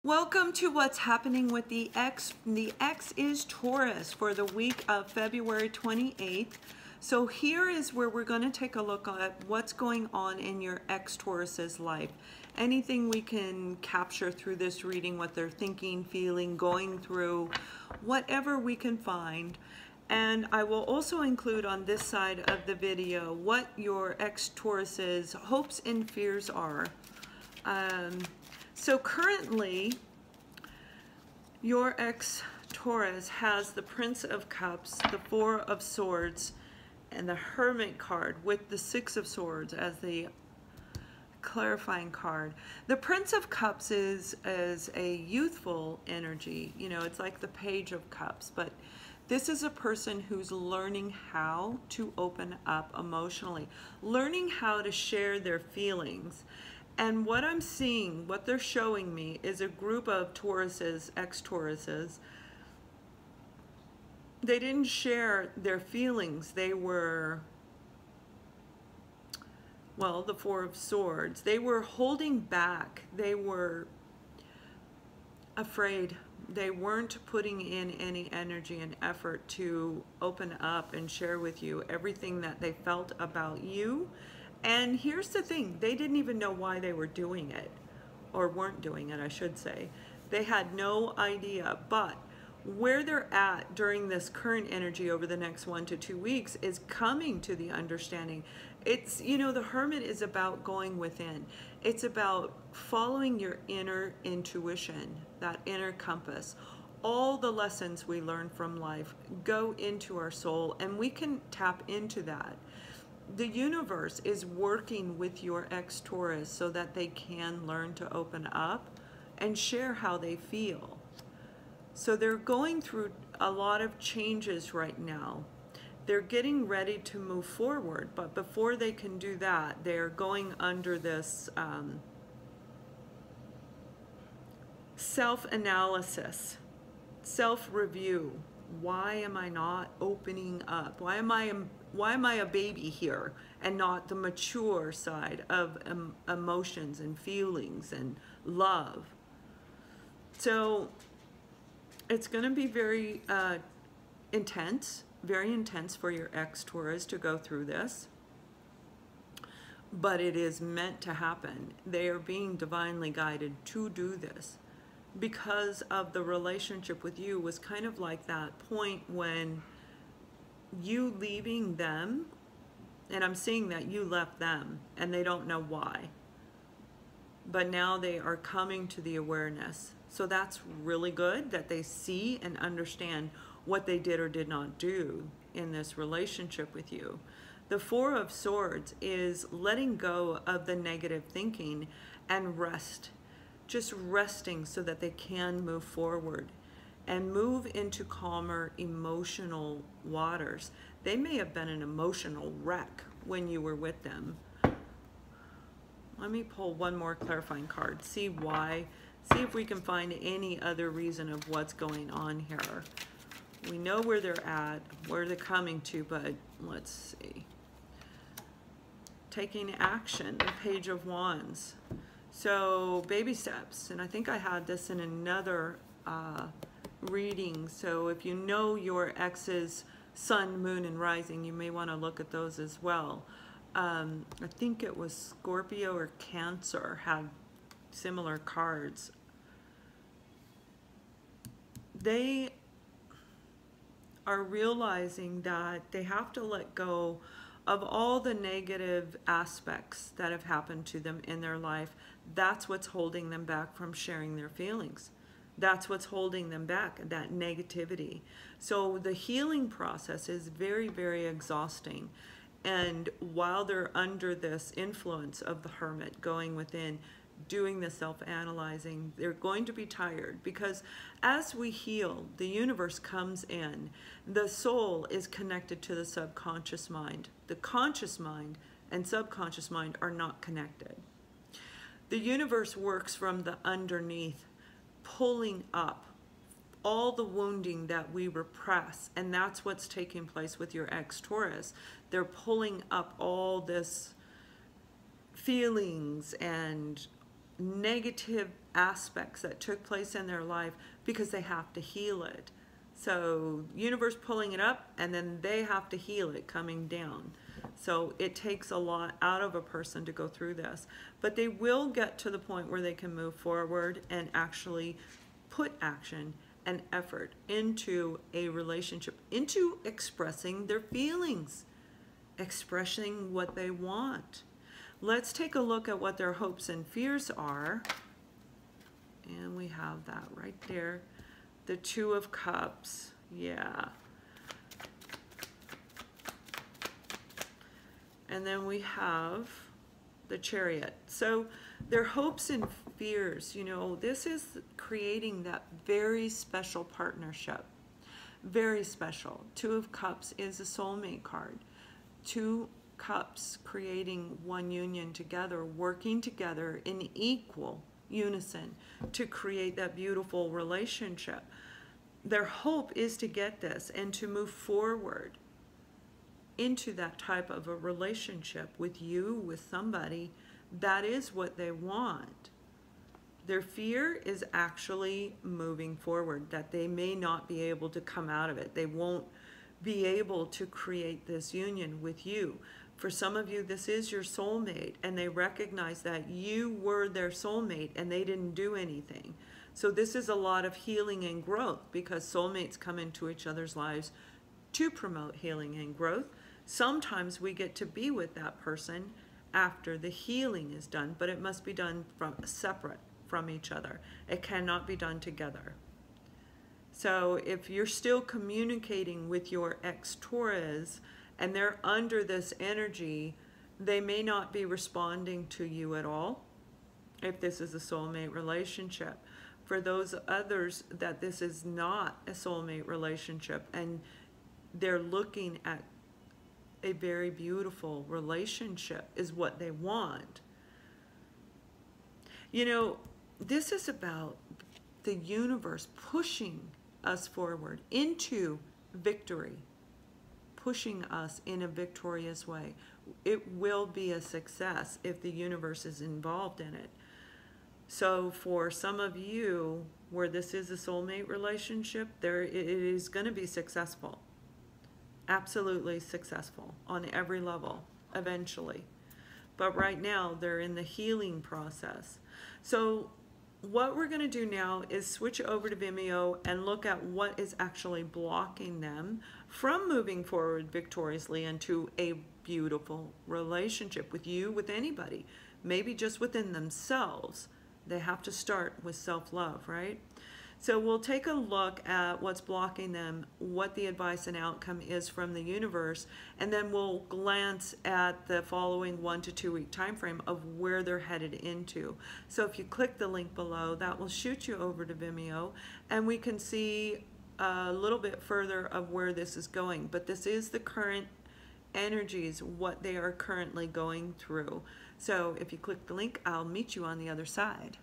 Welcome to what's happening with the X. The X is Taurus for the week of February 28th. So here is where we're going to take a look at what's going on in your X Taurus's life. Anything we can capture through this reading, what they're thinking, feeling, going through, whatever we can find. And I will also include on this side of the video what your X Taurus's hopes and fears are. So currently, your ex-Taurus has the Prince of Cups, the Four of Swords, and the Hermit card with the Six of Swords as the clarifying card. The Prince of Cups is a youthful energy. You know, it's like the Page of Cups, but this is a person who's learning how to open up emotionally, learning how to share their feelings. And what I'm seeing, what they're showing me, is a group of Tauruses, ex-Tauruses. They didn't share their feelings. They were, well, the Four of Swords. They were holding back. They were afraid. They weren't putting in any energy and effort to open up and share with you everything that they felt about you. And here's the thing, they didn't even know why they were doing it, or weren't doing it, I should say. They had no idea, but where they're at during this current energy over the next 1 to 2 weeks is coming to the understanding. It's, you know, the Hermit is about going within. It's about following your inner intuition, that inner compass. All the lessons we learn from life go into our soul, and we can tap into that. The universe is working with your ex-Taurus so that they can learn to open up and share how they feel. So they're going through a lot of changes right now. They're getting ready to move forward, but before they can do that, they're going under this self-analysis, self-review. Why am I not opening up? Why am I a baby here and not the mature side of emotions and feelings and love? So it's going to be very intense for your ex-Taurus to go through this. But it is meant to happen. They are being divinely guided to do this, because of the relationship with you was kind of like that point when you leaving them, and I'm seeing that you left them and they don't know why, but now they are coming to the awareness. So that's really good that they see and understand what they did or did not do in this relationship with you. The Four of Swords is letting go of the negative thinking and rest. Just resting so that they can move forward and move into calmer emotional waters. They may have been an emotional wreck when you were with them. Let me pull one more clarifying card, see why, see if we can find any other reason of what's going on here. We know where they're at, where they're coming to, but let's see. Taking action, the Page of Wands. So baby steps, and I think I had this in another reading. So if you know your ex's sun, moon, and rising, you may want to look at those as well. I think it was Scorpio or Cancer had similar cards. They are realizing that they have to let go of all the negative aspects that have happened to them in their life. That's what's holding them back from sharing their feelings. That's what's holding them back, that negativity. So the healing process is very, very exhausting. And while they're under this influence of the Hermit, going within, doing the self-analyzing, they're going to be tired, because as we heal, the universe comes in. The soul is connected to the subconscious mind. The conscious mind and subconscious mind are not connected. The universe works from the underneath, pulling up all the wounding that we repress, and that's what's taking place with your ex-Taurus. They're pulling up all this feelings and negative aspects that took place in their life because they have to heal it. So universe pulling it up, and then they have to heal it coming down. So it takes a lot out of a person to go through this, but they will get to the point where they can move forward and actually put action and effort into a relationship, into expressing their feelings, expressing what they want. Let's take a look at what their hopes and fears are. And we have that right there. The Two of Cups. Yeah. And then we have the Chariot. So their hopes and fears, you know, this is creating that very special partnership. Very special. Two of Cups is a soulmate card. Two Cups creating one union together, working together in equal unison to create that beautiful relationship. Their hope is to get this and to move forward into that type of a relationship with you, with somebody. That is what they want. Their fear is actually moving forward, that they may not be able to come out of it. They won't be able to create this union with you. For some of you, this is your soulmate, and they recognize that you were their soulmate and they didn't do anything. So this is a lot of healing and growth, because soulmates come into each other's lives to promote healing and growth. Sometimes we get to be with that person after the healing is done, but it must be done separate from each other. It cannot be done together. So if you're still communicating with your ex-Taurus and they're under this energy, they may not be responding to you at all if this is a soulmate relationship. For those others that this is not a soulmate relationship and they're looking at a very beautiful relationship is what they want. You know, this is about the universe pushing us forward into victory, pushing us in a victorious way. It will be a success if the universe is involved in it. So for some of you where this is a soulmate relationship, it is going to be successful. Absolutely successful on every level eventually. But right now they're in the healing process. So what we're going to do now is switch over to Vimeo and look at what is actually blocking them from moving forward victoriously into a beautiful relationship with you, with anybody, maybe just within themselves. They have to start with self-love, right? So we'll take a look at what's blocking them, what the advice and outcome is from the universe, and then we'll glance at the following 1 to 2 week time frame of where they're headed into. So if you click the link below, that will shoot you over to Vimeo, and we can see a little bit further of where this is going. But this is the current energies, what they are currently going through. So if you click the link, I'll meet you on the other side.